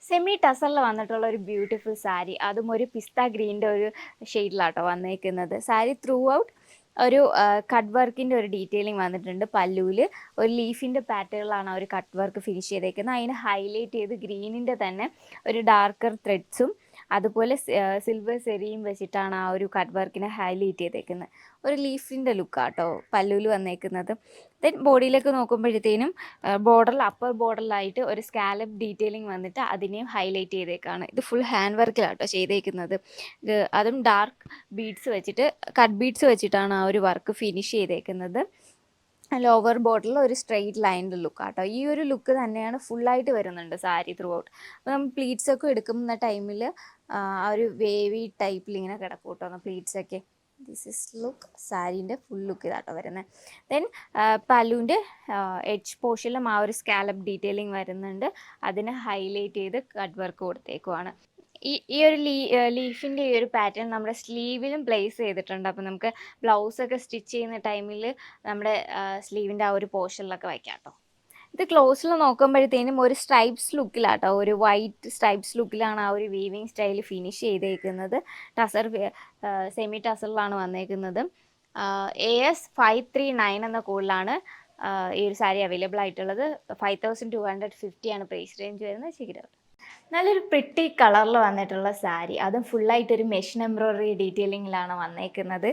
Semi ടസറിൽ വന്നിട്ടുള്ള ഒരു beautiful sari, അതും ഒരു പിസ്ത ഗ്രീൻ്റെ ഒരു ഷെയ്ഡിലാട്ടോ വന്നേക്കുന്നത്. സാരി ത്രൂ ഔട്ട് ഒരു കട്ട് വർക്കിൻ്റെ ഒരു ഡീറ്റെയിലിംഗ് വന്നിട്ടുണ്ട്. പല്ലുവിൽ ഒരു ലീഫിൻ്റെ പാറ്റേണിലാണ് ആ ഒരു കട്ട് വർക്ക് ഫിനിഷ് ചെയ്തേക്കുന്നത്. അതിന് ഹൈലൈറ്റ് ചെയ്ത് ഗ്രീനിൻ്റെ തന്നെ ഒരു ഡാർക്കർ ത്രെഡ്സും അതുപോലെ സിൽവർ സെരിയും വെച്ചിട്ടാണ് ആ ഒരു കട്ട് വർക്കിനെ ഹൈലൈറ്റ് ചെയ്തേക്കുന്നത്. ഒരു ലീഫിൻ്റെ ലുക്കാട്ടോ പല്ലുവിൽ വന്നേക്കുന്നത്. ദെൻ ബോഡിയിലേക്ക് നോക്കുമ്പോഴത്തേനും അപ്പർ ബോർഡറിലായിട്ട് ഒരു സ്കാലപ്പ് ഡീറ്റെയിലിംഗ് വന്നിട്ട് അതിനെയും ഹൈലൈറ്റ് ചെയ്തേക്കാണ്. ഇത് ഫുൾ ഹാൻഡ് വർക്കിലാട്ടോ ചെയ്തേക്കുന്നത്. അതും ഡാർക്ക് ബീഡ്സ് വെച്ചിട്ട്, കട്ട് ബീഡ്സ് വെച്ചിട്ടാണ് ആ ഒരു വർക്ക് ഫിനിഷ് ചെയ്തേക്കുന്നത്. ലോവർ ബോർഡറിൽ ഒരു സ്ട്രെയിറ്റ് ലൈൻ്റെ ലുക്കാട്ടോ. ഈ ഒരു ലുക്ക് തന്നെയാണ് ഫുള്ളായിട്ട് വരുന്നുണ്ട് സാരി ത്രൂ ഔട്ട്. അപ്പോൾ നമ്മൾ പ്ലീറ്റ്സൊക്കെ എടുക്കുന്ന ടൈമിൽ ആ ഒരു വേവി ടൈപ്പിൽ ഇങ്ങനെ കിടക്കും കേട്ടോ പ്ലീറ്റ്സൊക്കെ. ദിസ് ഇസ് ലുക്ക്, സാരീൻ്റെ ഫുൾ ലുക്ക് ഇതാട്ടോ വരുന്നത്. ദെൻ പല്ലുവിൻ്റെ എഡ്ജ് പോർഷനിലും ആ ഒരു സ്കാലപ്പ് ഡീറ്റെയിലിംഗ് വരുന്നുണ്ട്. അതിനെ ഹൈലൈറ്റ് ചെയ്ത് കട്ട് വർക്ക് കൊടുത്തേക്കുവാണ്. ഈ ഒരു ലീഫിൻ്റെ ഈ ഒരു പാറ്റേൺ നമ്മുടെ സ്ലീവിലും പ്ലേസ് ചെയ്തിട്ടുണ്ട്. അപ്പോൾ നമുക്ക് ബ്ലൗസൊക്കെ സ്റ്റിച്ച് ചെയ്യുന്ന ടൈമിൽ നമ്മുടെ സ്ലീവിൻ്റെ ആ ഒരു പോർഷനിലൊക്കെ വയ്ക്കാം കേട്ടോ. ഇത് ക്ലോസിൽ നോക്കുമ്പോഴത്തേനും ഒരു സ്ട്രൈപ്സ് ലുക്കിലാട്ടോ, ഒരു വൈറ്റ് സ്ട്രൈപ്സ് ലുക്കിലാണ് ആ ഒരു വീവിങ് സ്റ്റൈൽ ഫിനിഷ് ചെയ്തേക്കുന്നത്. സെമി ടസറിലാണ് വന്നേക്കുന്നത്. AS539 എന്ന കോഡിലാണ് ഈ ഒരു സാരി അവൈലബിൾ ആയിട്ടുള്ളത്. 5250 ആണ് പ്രൈസ് റേഞ്ച് വരുന്നത്. ശരിക്കും നല്ലൊരു പ്രിട്ടി കളറിൽ വന്നിട്ടുള്ള സാരി, അതും ഫുള്ളായിട്ടൊരു മെഷീൻ എംബ്രോയ്ഡറി ഡീറ്റെയിലിങ്ങിലാണ് വന്നേക്കുന്നത്.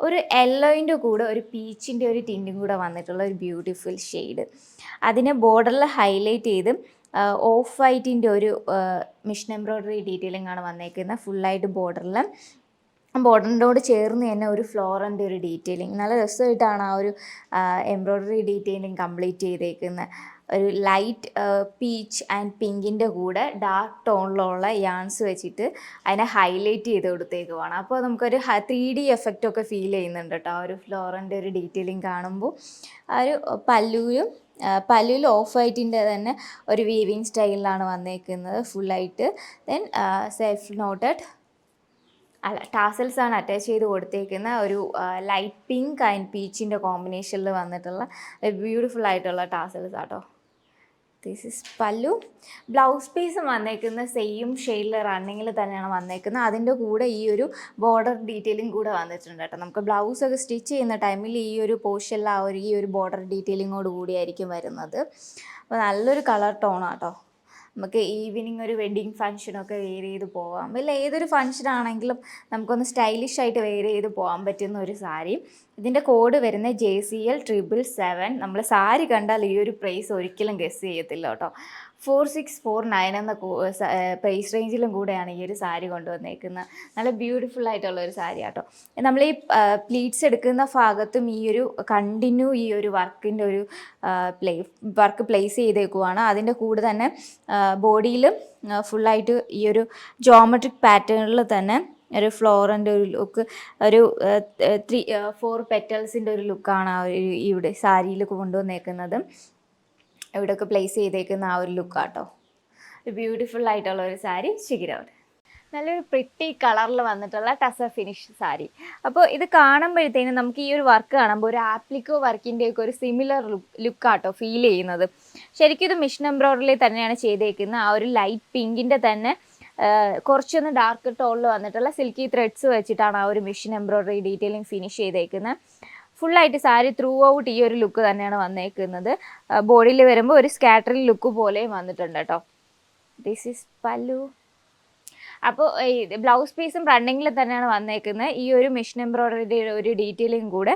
ഒരു യെല്ലോയിൻ്റെ കൂടെ ഒരു പീച്ചിൻ്റെ ഒരു ടിൻറ്റും കൂടെ വന്നിട്ടുള്ള ഒരു ബ്യൂട്ടിഫുൾ ഷെയ്ഡ്. അതിനെ ബോർഡറിൽ ഹൈലൈറ്റ് ചെയ്ത് ഓഫ് വൈറ്റിൻ്റെ ഒരു മെഷീൻ എംബ്രോയ്ഡറി ഡീറ്റെയിലിംഗ് ആണ് വന്നേക്കുന്നത്. ഫുള്ളായിട്ട് ബോർഡറിനോട് ചേർന്ന് തന്നെ ഒരു ഫ്ലോറിൻ്റെ ഒരു ഡീറ്റെയിലിംഗ്. നല്ല രസമായിട്ടാണ് ആ ഒരു എംബ്രോയ്ഡറി ഡീറ്റെയിലിംഗ് കംപ്ലീറ്റ് ചെയ്തേക്കുന്നത്. ഒരു ലൈറ്റ് പീച്ച് ആൻഡ് പിങ്കിൻ്റെ കൂടെ ഡാർക്ക് ടോണിലുള്ള യാൺസ് വെച്ചിട്ട് അതിനെ ഹൈലൈറ്റ് ചെയ്ത് കൊടുത്തേക്കുവാണ്. അപ്പോൾ നമുക്കൊരു 3D എഫക്റ്റൊക്കെ ഫീൽ ചെയ്യുന്നുണ്ട് കേട്ടോ ആ ഒരു ഫ്ലോറിൻ്റെ ഒരു ഡീറ്റെയിലിംഗ് കാണുമ്പോൾ. ആ ഒരു പല്ലുവിൽ ഓഫ് വൈറ്റിൻ്റെ തന്നെ ഒരു വീവിങ് സ്റ്റൈലിലാണ് വന്നേക്കുന്നത് ഫുള്ളായിട്ട്. ദെൻ സെൽഫ് നോട്ടഡ് ടാസൽസ് ആണ് അറ്റാച്ച് ചെയ്ത് കൊടുത്തേക്കുന്ന ഒരു ലൈറ്റ് പിങ്ക് ആൻഡ് പീച്ചിൻ്റെ കോമ്പിനേഷനിൽ വന്നിട്ടുള്ള ബ്യൂട്ടിഫുൾ ആയിട്ടുള്ള ടാസൽസ് ആട്ടോ. ദിസ് ഇസ് പല്ലു. ബ്ലൗസ് പീസും വന്നേക്കുന്ന സെയിം ഷെയ്ഡിൽ റണ്ണിങ്ങിൽ തന്നെയാണ് വന്നേക്കുന്നത്. അതിൻ്റെ കൂടെ ഈ ഒരു ബോർഡർ ഡീറ്റെയിലിംഗ് കൂടെ വന്നിട്ടുണ്ട് കേട്ടോ. നമുക്ക് ബ്ലൗസൊക്കെ സ്റ്റിച്ച് ചെയ്യുന്ന ടൈമിൽ ഈ ഒരു പോർഷനിൽ ഈ ഒരു ബോർഡർ ഡീറ്റെയിലിങ്ങോട് കൂടിയായിരിക്കും വരുന്നത്. അപ്പോൾ നല്ലൊരു കളർ ടോണാട്ടോ. നമുക്ക് ഈവനിങ് ഒരു വെഡ്ഡിങ് ഫംഗ്ഷനൊക്കെ വെയർ ചെയ്ത് പോകാം. ഏതൊരു ഫംഗ്ഷനാണെങ്കിലും നമുക്കൊന്ന് സ്റ്റൈലിഷ് ആയിട്ട് വെയർ ചെയ്ത് പോകാൻ പറ്റുന്ന ഒരു സാരി. ഇതിൻ്റെ കോഡ് വരുന്നത് JCL777. നമ്മൾ സാരി കണ്ടാൽ ഈ ഒരു പ്രൈസ് ഒരിക്കലും ഗസ് ചെയ്യത്തില്ല കേട്ടോ. 4649 എന്ന പ്രൈസ് റേഞ്ചിലും കൂടെയാണ് ഈ ഒരു സാരി കൊണ്ടുവന്നേക്കുന്നത്. നല്ല ബ്യൂട്ടിഫുൾ ആയിട്ടുള്ള ഒരു സാരി കേട്ടോ. നമ്മൾ ഈ പ്ലീറ്റ്സ് എടുക്കുന്ന ഭാഗത്തും ഈ ഒരു കണ്ടിന്യൂ ഈ ഒരു വർക്കിൻ്റെ ഒരു വർക്ക് പ്ലേസ് ചെയ്തേക്കുവാണ്. അതിൻ്റെ കൂടെ തന്നെ ബോഡിയിലും ഫുള്ളായിട്ട് ഈ ഒരു ജോമെട്രിക് പാറ്റേണിൽ തന്നെ ഒരു ഫ്ലോറിൻ്റെ ഒരു ലുക്ക്, ഒരു 4 പെറ്റൽസിൻ്റെ ഒരു ലുക്കാണ് ആ ഒരു ഇവിടെ സാരിയിൽ കൊണ്ടുവന്നേക്കുന്നത്. ഇവിടെയൊക്കെ പ്ലേസ് ചെയ്തേക്കുന്ന ആ ഒരു ലുക്കാട്ടോ. ബ്യൂട്ടിഫുൾ ആയിട്ടുള്ള ഒരു സാരി ശിഖിരവർ. നല്ലൊരു പ്രിട്ടി കളറിൽ വന്നിട്ടുള്ള ടസർ ഫിനിഷ് സാരി. അപ്പോൾ ഇത് കാണുമ്പോഴത്തേനും നമുക്ക് ഈ ഒരു വർക്ക് കാണുമ്പോൾ ഒരു ആപ്ലിക്കോ വർക്കിൻ്റെയൊക്കെ ഒരു സിമിലർ ലുക്കാട്ടോ ഫീൽ ചെയ്യുന്നത്. ശരിക്കും ഇത് മിഷൻ എംബ്രോയ്ഡറി തന്നെയാണ് ചെയ്തേക്കുന്നത്. ആ ഒരു ലൈറ്റ് പിങ്കിൻ്റെ തന്നെ കുറച്ചൊന്ന് ഡാർക്ക് ടോണിൽ വന്നിട്ടുള്ള സിൽക്കി ത്രെഡ്സ് വെച്ചിട്ടാണ് ആ ഒരു മിഷൻ എംബ്രോയ്ഡറി ഡീറ്റെയിലിംഗ് ഫിനിഷ് ചെയ്തേക്കുന്നത്. ഫുള്ളായിട്ട് സാരി ത്രൂ ഔട്ട് ഈ ഒരു ലുക്ക് തന്നെയാണ് വന്നേക്കുന്നത്. ബോഡിയിൽ വരുമ്പോൾ ഒരു സ്കാറ്ററിംഗ് ലുക്ക് പോലെയും വന്നിട്ടുണ്ട് കേട്ടോ. ദിസ് ഈസ് പല്ലു. അപ്പോൾ ഈ ബ്ലൗസ് പീസും റണ്ണിങ്ങിൽ തന്നെയാണ് വന്നേക്കുന്നത്. ഈ ഒരു മിഷൻ എംബ്രോയ്ഡറിയുടെ ഒരു ഡീറ്റെയിലിംഗ് കൂടെ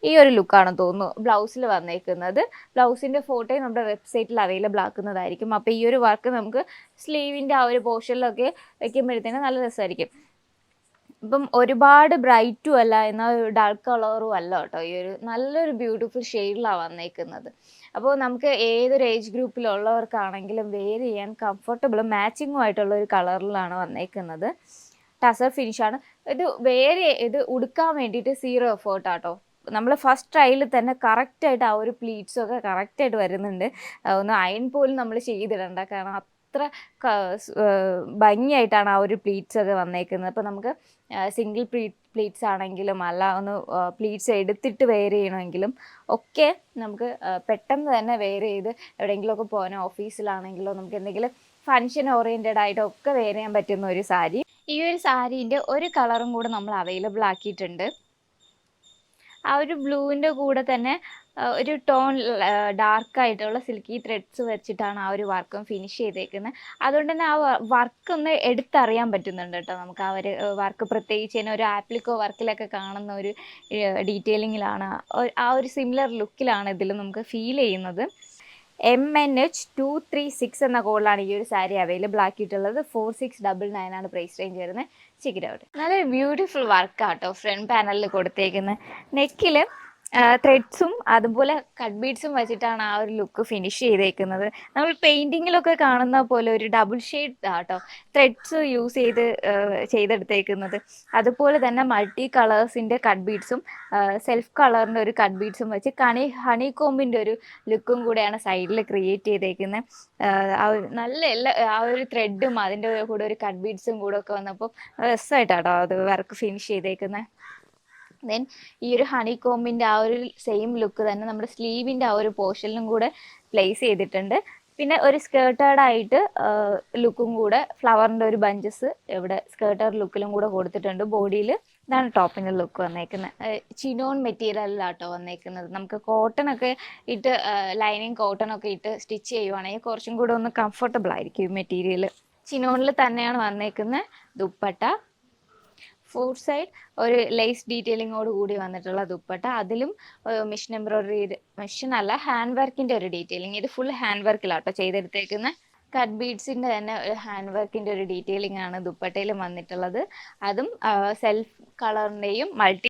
ഈ ഒരു ലുക്കാണെന്ന് തോന്നുന്നു ബ്ലൗസിൽ വന്നേക്കുന്നത്. ബ്ലൗസിൻ്റെ ഫോട്ടോയും നമ്മുടെ വെബ്സൈറ്റിൽ അവൈലബിൾ ആക്കുന്നതായിരിക്കും. അപ്പോൾ ഈ ഒരു വർക്ക് നമുക്ക് സ്ലീവിൻ്റെ ആ ഒരു പോർഷനിലൊക്കെ വയ്ക്കുമ്പോഴത്തേനും നല്ല രസമായിരിക്കും. ഇപ്പം ഒരുപാട് ബ്രൈറ്റും അല്ല, എന്നാൽ ഡാർക്ക് കളറും അല്ല കേട്ടോ. ഈ ഒരു നല്ലൊരു ബ്യൂട്ടിഫുൾ ഷെയ്ഡിലാണ് വന്നേക്കുന്നത്. അപ്പോൾ നമുക്ക് ഏതൊരു ഏജ് ഗ്രൂപ്പിലുള്ളവർക്കാണെങ്കിലും വെയർ ചെയ്യാൻ കംഫർട്ടബിളും മാച്ചിങ്ങും ആയിട്ടുള്ള ഒരു കളറിലാണ് വന്നേക്കുന്നത്. ടസർ ഫിനിഷാണ് ഇത് ഉടുക്കാൻ വേണ്ടിയിട്ട് 0 എഫേർട്ടാട്ടോ. നമ്മൾ ഫസ്റ്റ് ട്രയലിൽ തന്നെ കറക്റ്റായിട്ട് ആ ഒരു പ്ലീറ്റ്സൊക്കെ കറക്റ്റായിട്ട് വരുന്നുണ്ട്. ഒന്ന് അയൺ പോലും നമ്മൾ ചെയ്തിടണ്ട, കാരണം അത്ര ഭംഗിയായിട്ടാണ് ആ ഒരു പ്ലീറ്റ്സ് ഒക്കെ വന്നേക്കുന്നത്. അപ്പോൾ നമുക്ക് സിംഗിൾ പ്ലീറ്റ്സ് ആണെങ്കിലും അല്ല ഒന്ന് പ്ലീറ്റ്സ് എടുത്തിട്ട് വെയർ ചെയ്യണമെങ്കിലും ഒക്കെ നമുക്ക് പെട്ടെന്ന് തന്നെ വെയർ ചെയ്ത് എവിടെയെങ്കിലുമൊക്കെ പോകാനോ ഓഫീസിലാണെങ്കിലോ നമുക്ക് എന്തെങ്കിലും ഫങ്ഷൻ ഓറിയൻറ്റഡ് ആയിട്ടൊക്കെ വെയർ ചെയ്യാൻ പറ്റുന്ന ഒരു സാരി. ഈ ഒരു സാരീൻ്റെ ഒരു കളറും കൂടെ നമ്മൾ അവൈലബിൾ ആക്കിയിട്ടുണ്ട്. ആ ഒരു ബ്ലൂവിൻ്റെ കൂടെ തന്നെ ഒരു ടോൺ ഡാർക്കായിട്ടുള്ള സിൽക്കി ത്രെഡ്സ് വെച്ചിട്ടാണ് ആ ഒരു വർക്കും ഫിനിഷ് ചെയ്തേക്കുന്നത്. അതുകൊണ്ട് തന്നെ ആ വർക്ക് ഒന്ന് എടുത്തറിയാൻ പറ്റുന്നുണ്ട് കേട്ടോ നമുക്ക്. ആ ഒരു വർക്ക് പ്രത്യേകിച്ച് തന്നെ ഒരു ആപ്ലിക്കോ വർക്കിലൊക്കെ കാണുന്ന ഒരു ഡീറ്റെയിലിങ്ങിലാണ്, ആ ഒരു സിമിലർ ലുക്കിലാണ് ഇതിൽ നമുക്ക് ഫീൽ ചെയ്യുന്നത്. MNH236 എന്ന കോഡിലാണ് ഈ ഒരു സാരി അവൈലബിൾ ആക്കിയിട്ടുള്ളത്. 4699 ആണ് പ്രൈസ് റേഞ്ച് വരുന്നത്. ചിക്കരൗട്ട് നല്ലൊരു ബ്യൂട്ടിഫുൾ വർക്കാട്ടോ ഫ്രണ്ട് പാനലിൽ കൊടുത്തേക്കുന്നത്. നെക്കിൽ ത്രെഡ്സും അതുപോലെ കട്ട് ബീഡ്സും വെച്ചിട്ടാണ് ആ ഒരു ലുക്ക് ഫിനിഷ് ചെയ്തേക്കുന്നത്. നമ്മൾ പെയിൻറ്റിങ്ങിലൊക്കെ കാണുന്ന പോലെ ഒരു ഡബിൾ ഷെയ്ഡ് ആട്ടോ ത്രെഡ്സ് യൂസ് ചെയ്തെടുത്തേക്കുന്നത്. അതുപോലെ തന്നെ മൾട്ടി കളേഴ്സിൻ്റെ കട്ട് ബീഡ്സും സെൽഫ് കളറിൻ്റെ ഒരു കട്ട് ബീഡ്സും വെച്ച് ഹണി കോമ്പിൻ്റെ ഒരു ലുക്കും കൂടെയാണ് സൈഡിൽ ക്രിയേറ്റ് ചെയ്തേക്കുന്നത്. ആ ഒരു ത്രെഡും അതിൻ്റെ കൂടെ ഒരു കട്ട് ബീഡ്സും കൂടെ ഒക്കെ വന്നപ്പോൾ രസമായിട്ടാട്ടോ അത് വർക്ക് ഫിനിഷ് ചെയ്തേക്കുന്നത്. ദെൻ ഈ ഒരു ഹണി കോമ്പിൻ്റെ ആ ഒരു സെയിം ലുക്ക് തന്നെ നമ്മുടെ സ്ലീവിൻ്റെ ആ ഒരു പോർഷനിലും കൂടെ പ്ലേസ് ചെയ്തിട്ടുണ്ട്. പിന്നെ ഒരു സ്കേർട്ടേഡായിട്ട് ലുക്കും കൂടെ ഫ്ലവറിൻ്റെ ഒരു ബഞ്ചസ് ഇവിടെ സ്കേർട്ടേഡ് ലുക്കിലും കൂടെ കൊടുത്തിട്ടുണ്ട് ബോഡിയിൽ. ഇതാണ് ടോപ്പിൻ്റെ ലുക്ക് വന്നേക്കുന്നത്. ചിനോൺ മെറ്റീരിയലിലാട്ടോ വന്നേക്കുന്നത്. നമുക്ക് കോട്ടണൊക്കെ ഇട്ട് ലൈനിങ് കോട്ടണൊക്കെ ഇട്ട് സ്റ്റിച്ച് ചെയ്യുവാണെങ്കിൽ കുറച്ചും കൂടെ ഒന്ന് കംഫർട്ടബിൾ ആയിരിക്കും ഈ മെറ്റീരിയൽ. ചിനോണിൽ തന്നെയാണ് വന്നേക്കുന്നത്. ദുപ്പട്ട ഫോർ സൈഡ് ഒരു ലേസ് ഡീറ്റെയിലിങ്ങോട് കൂടി വന്നിട്ടുള്ള ദുപ്പട്ട, അതിലും മിഷൻ എംബ്രോയിഡറി, മെഷീൻ അല്ല ഹാൻഡ് വർക്കിൻ്റെ ഒരു ഡീറ്റെയിലിങ്. ഇത് ഫുൾ ഹാൻഡ് വർക്കിലാട്ടോ ചെയ്തെടുത്തേക്കുന്നത്. കട്ട് ബീഡ്സിൻ്റെ തന്നെ ഒരു ഹാൻഡ് വർക്കിൻ്റെ ഒരു ഡീറ്റെയിലിംഗ് ആണ് ദുപ്പട്ടയിലും വന്നിട്ടുള്ളത്. അതും സെൽഫ് കളറിൻ്റെയും മൾട്ടി